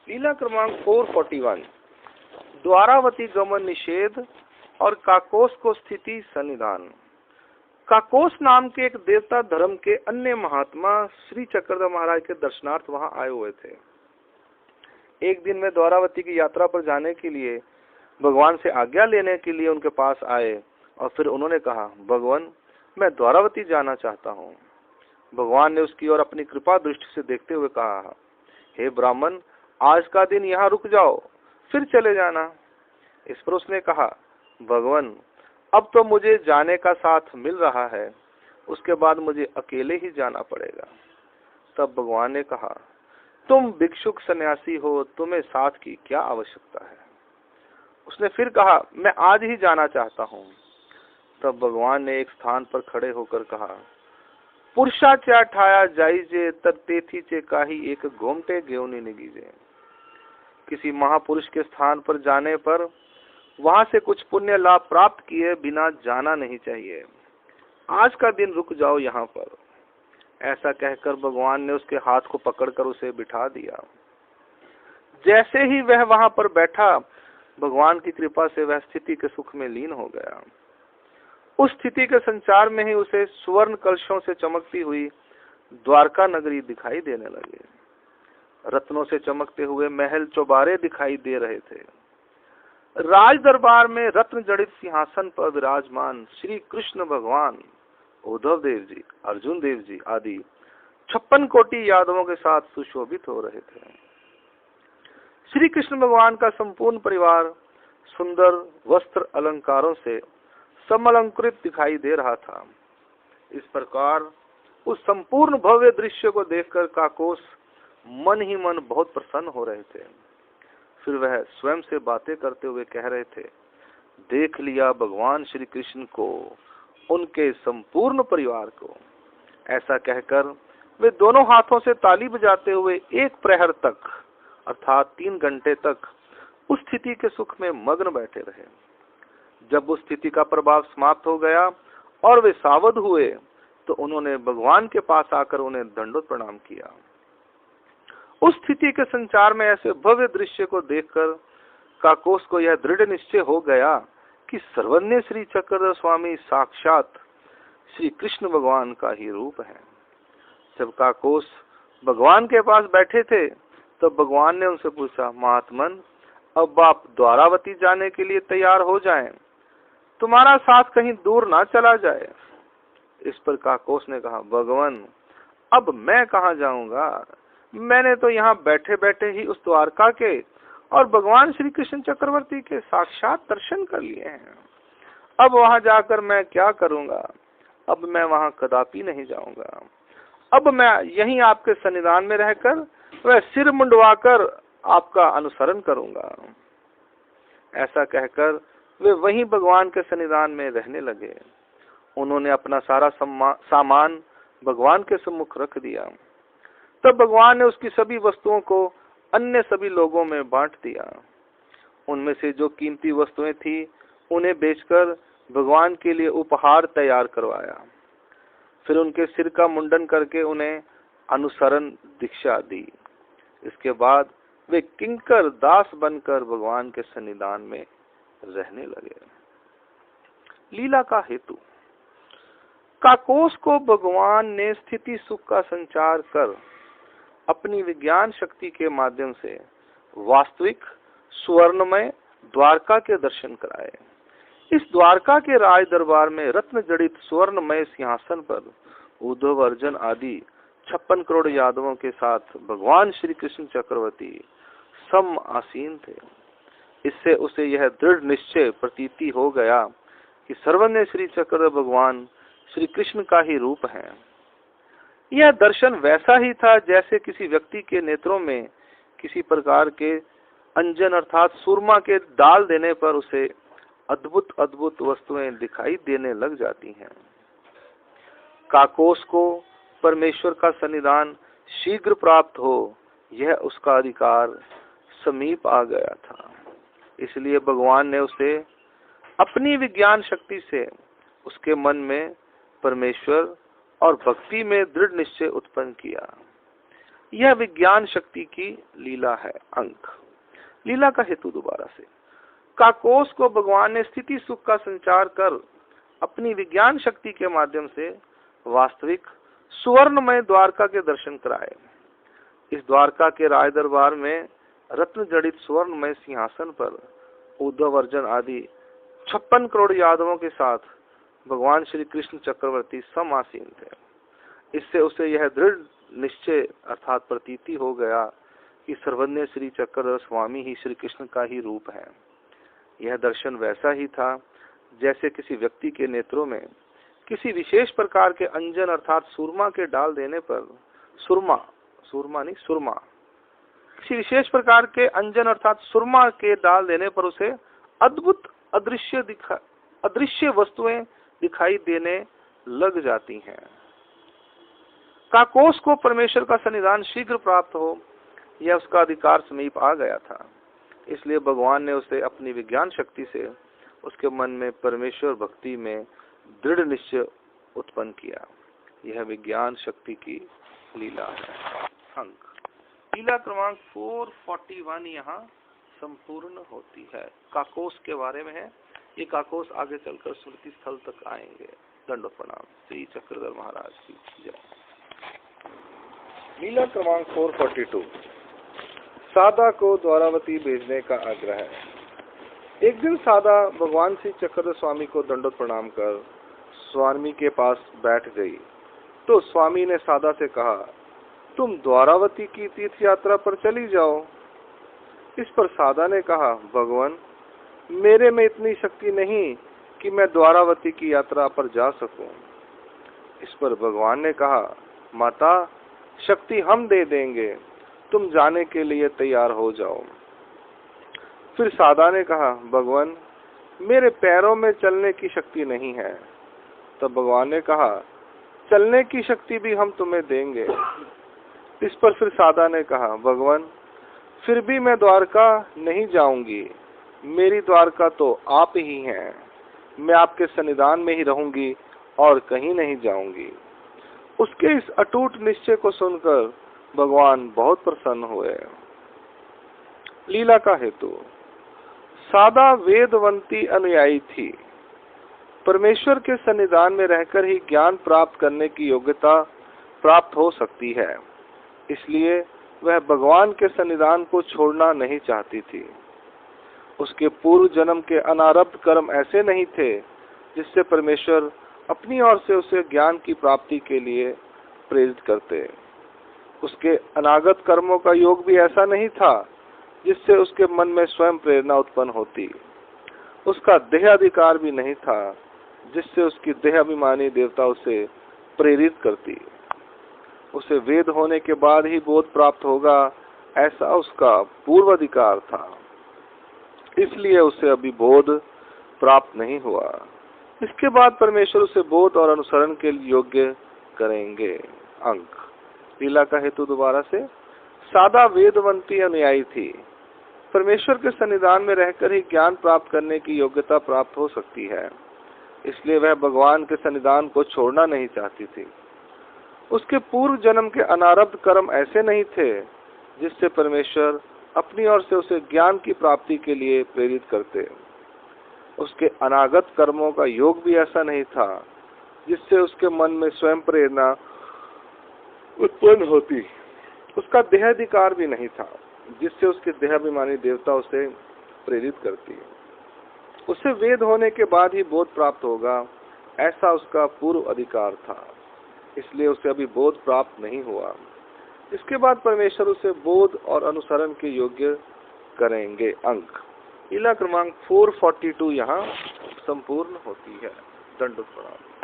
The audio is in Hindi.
लीला क्रमांक 441 द्वारावती गमन निषेध और काकोस को स्थिति सन्निधान। काकोस नाम के एक देवता धर्म के अन्य महात्मा श्री चक्रधर महाराज के दर्शनार्थ वहां आए हुए थे। एक दिन में द्वारावती की यात्रा पर जाने के लिए भगवान से आज्ञा लेने के लिए उनके पास आए और फिर उन्होंने कहा, भगवान मैं द्वारावती जाना चाहता हूँ। भगवान ने उसकी ओर अपनी कृपा दृष्टि से देखते हुए कहा, हे ब्राह्मण, आज का दिन यहाँ रुक जाओ, फिर चले जाना। इस पर उसने कहा, भगवान अब तो मुझे जाने का साथ मिल रहा है, उसके बाद मुझे अकेले ही जाना पड़ेगा। तब भगवान ने कहा, तुम भिक्षुक सन्यासी हो, तुम्हें साथ की क्या आवश्यकता है। उसने फिर कहा, मैं आज ही जाना चाहता हूँ। तब भगवान ने एक स्थान पर खड़े होकर कहा, पुरुषाच्या ठाया जाइजे तर तेथी चे काही एक घोमटे घेऊन निगीजे। किसी महापुरुष के स्थान पर जाने पर वहां से कुछ पुण्य लाभ प्राप्त किए बिना जाना नहीं चाहिए। आज का दिन रुक जाओ यहाँ पर। ऐसा कहकर भगवान ने उसके हाथ को पकड़कर उसे बिठा दिया। जैसे ही वह वहां पर बैठा, भगवान की कृपा से वह स्थिति के सुख में लीन हो गया। उस स्थिति के संचार में ही उसे सुवर्ण कलशों से चमकती हुई द्वारका नगरी दिखाई देने लगी। रत्नों से चमकते हुए महल चौबारे दिखाई दे रहे थे। राज दरबार में रत्न जड़ित सिंहासन पर विराजमान श्री कृष्ण भगवान, उद्धव देव जी, अर्जुन देव जी आदि 56 कोटि यादवों के साथ सुशोभित हो रहे थे। श्री कृष्ण भगवान का संपूर्ण परिवार सुंदर वस्त्र अलंकारों से समलंकृत दिखाई दे रहा था। इस प्रकार उस संपूर्ण भव्य दृश्य को देखकर काकोस मन ही मन बहुत प्रसन्न हो रहे थे। फिर वह स्वयं से बातें करते हुए कह रहे थे, देख लिया भगवान श्री कृष्ण को, उनके संपूर्ण परिवार को। ऐसा कहकर वे दोनों हाथों से ताली बजाते हुए एक प्रहर तक अर्थात 3 घंटे तक उस स्थिति के सुख में मग्न बैठे रहे। जब उस स्थिति का प्रभाव समाप्त हो गया और वे सावध हुए तो उन्होंने भगवान के पास आकर उन्हें दंडोत प्रणाम किया। उस स्थिति के संचार में ऐसे भव्य दृश्य को देखकर काकोस को यह दृढ़ निश्चय हो गया कि सर्वज्ञ श्री चक्रधर स्वामी साक्षात श्री कृष्ण भगवान का ही रूप है। जब काकोस भगवान के पास बैठे थे तो भगवान ने उनसे पूछा, महात्मन अब आप द्वारावती जाने के लिए तैयार हो जाएं, तुम्हारा साथ कहीं दूर ना चला जाए। इस पर काकोस ने कहा, भगवान अब मैं कहाँ जाऊंगा, मैंने तो यहाँ बैठे बैठे ही उस द्वारका के और भगवान श्री कृष्ण चक्रवर्ती के साक्षात दर्शन कर लिए हैं। अब वहां जाकर मैं क्या करूंगा, अब मैं वहां कदापि नहीं जाऊंगा। अब मैं यहीं आपके सन्निधान में रहकर वह सिर मुंडवाकर आपका अनुसरण करूंगा। ऐसा कहकर वे वहीं भगवान के सन्निधान में रहने लगे। उन्होंने अपना सारा सामान भगवान के सम्मुख रख दिया। तब भगवान ने उसकी सभी वस्तुओं को अन्य सभी लोगों में बांट दिया। उनमें से जो कीमती वस्तुएं थी उन्हें बेचकर भगवान के लिए उपहार तैयार करवाया। फिर उनके सिर का मुंडन करके उन्हें अनुसरण दीक्षा दी। इसके बाद वे किंकर दास बनकर भगवान के सन्निधान में रहने लगे। लीला का हेतु। काकोस को भगवान ने स्थिति सुख का संचार कर अपनी विज्ञान शक्ति के माध्यम से वास्तविक सुवर्णमय द्वारका के दर्शन कराए। इस द्वारका के राज दरबार में रत्न जड़ित सुवर्णमय सिंहासन पर उद्धव, अर्जुन आदि 56 करोड़ यादवों के साथ भगवान श्री कृष्ण चक्रवर्ती सम आसीन थे। इससे उसे यह दृढ़ निश्चय प्रतीति हो गया कि सर्वज्ञ श्री चक्रधर भगवान श्री कृष्ण का ही रूप है। यह दर्शन वैसा ही था जैसे किसी व्यक्ति के नेत्रों में किसी प्रकार के अंजन अर्थात सुरमा के डाल देने पर उसे अद्भुत अद्भुत वस्तुएं दिखाई देने लग जाती हैं। काकोस को परमेश्वर का सन्निधान शीघ्र प्राप्त हो, यह उसका अधिकार समीप आ गया था। इसलिए भगवान ने उसे अपनी विज्ञान शक्ति से उसके मन में परमेश्वर और भक्ति में दृढ़ निश्चय उत्पन्न किया। यह विज्ञान शक्ति की लीला है। अंक लीला का हेतु दोबारा से, काकोस को भगवान ने स्थिति सुख का संचार कर अपनी विज्ञान शक्ति के माध्यम से वास्तविक सुवर्णमय द्वारका के दर्शन कराए। इस द्वारका के राज दरबार में रत्न जड़ित सुवर्णमय सिंहासन पर उद्धव, अर्जुन आदि 56 करोड़ यादवों के साथ भगवान श्री कृष्ण चक्रवर्ती समासीन थे। इससे उसे यह दृढ़ निश्चय अर्थात प्रतीति हो गया कि सर्वज्ञ श्री चक्रधर स्वामी ही श्री कृष्ण का ही रूप है। यह दर्शन वैसा ही था जैसे किसी व्यक्ति के नेत्रों में किसी विशेष प्रकार के अंजन अर्थात सुरमा के डाल देने पर सुरमा किसी विशेष प्रकार के अंजन अर्थात सुरमा के डाल देने पर उसे अद्भुत अदृश्य वस्तुएं दिखाई देने लग जाती हैं। काकोस को परमेश्वर का सन्निधान शीघ्र प्राप्त हो यह उसका अधिकार समीप आ गया था। इसलिए भगवान ने उसे अपनी विज्ञान शक्ति से उसके मन में परमेश्वर भक्ति में दृढ़ निश्चय उत्पन्न किया। यह विज्ञान शक्ति की लीला है। अंक लीला क्रमांक 441 यहाँ संपूर्ण होती है। काकोस के बारे में है। ये काकोस आगे चलकर स्मृति स्थल तक आएंगे। दंडोत प्रणाम। श्री चक्रधर महाराज की जय। लीला क्रमांक 442 सादा को द्वारावती भेजने का आग्रह। एक दिन सादा भगवान श्री चक्रधर स्वामी को दंडोत प्रणाम कर स्वामी के पास बैठ गई तो स्वामी ने सादा से कहा, तुम द्वारावती की तीर्थ यात्रा पर चली जाओ। इस पर सादा ने कहा, भगवान मेरे में इतनी शक्ति नहीं कि मैं द्वारावती की यात्रा पर जा सकूं। इस पर भगवान ने कहा, माता शक्ति हम दे देंगे, तुम जाने के लिए तैयार हो जाओ। फिर सादा ने कहा, भगवान मेरे पैरों में चलने की शक्ति नहीं है। तब भगवान ने कहा, चलने की शक्ति भी हम तुम्हें देंगे। इस पर फिर सादा ने कहा, भगवान फिर भी मैं द्वारका नहीं जाऊंगी, मेरी द्वारका तो आप ही हैं। मैं आपके सन्निधान में ही रहूंगी और कहीं नहीं जाऊंगी। उसके इस अटूट निश्चय को सुनकर भगवान बहुत प्रसन्न हुए। लीला का हेतु, सादा वेदवंती अनुयायी थी। परमेश्वर के सन्निधान में रहकर ही ज्ञान प्राप्त करने की योग्यता प्राप्त हो सकती है। इसलिए वह भगवान के सन्निधान को छोड़ना नहीं चाहती थी। उसके पूर्व जन्म के अनारब्ध कर्म ऐसे नहीं थे जिससे परमेश्वर अपनी ओर से उसे ज्ञान की प्राप्ति के लिए प्रेरित करते। उसके अनागत कर्मों का योग भी ऐसा नहीं था जिससे उसके मन में स्वयं प्रेरणा उत्पन्न होती। उसका देहाधिकार भी नहीं था जिससे उसकी देहाभिमानी देवता उसे प्रेरित करती। उसे वेद होने के बाद ही बोध प्राप्त होगा ऐसा उसका पूर्व अधिकार था। इसलिए उसे अभी बोध प्राप्त नहीं हुआ। इसके बाद परमेश्वर उसे बोध और अनुसरण के योग्य करेंगे। अंक लीला का हेतु दोबारा से, सादा वेदवंती अनुयायी थी। परमेश्वर के सन्निधान में रहकर ही ज्ञान प्राप्त करने की योग्यता प्राप्त हो सकती है। इसलिए वह भगवान के सन्निधान को छोड़ना नहीं चाहती थी। उसके पूर्व जन्म के अनारब्ध कर्म ऐसे नहीं थे जिससे परमेश्वर अपनी ओर से उसे ज्ञान की प्राप्ति के लिए प्रेरित करते। उसके अनागत कर्मों का योग भी ऐसा नहीं था जिससे उसके मन में स्वयं प्रेरणा उत्पन्न होती। उसका देहाधिकार भी नहीं था जिससे उसके देहाभिमानी देवता उसे प्रेरित करती। उसे वेद होने के बाद ही बोध प्राप्त होगा ऐसा उसका पूर्व अधिकार था। इसलिए उसे अभी बोध प्राप्त नहीं हुआ। इसके बाद परमेश्वर उसे बोध और अनुसरण के योग्य करेंगे। अंक लीला क्रमांक 442 यहाँ संपूर्ण होती है। दंडोत प्रणाम।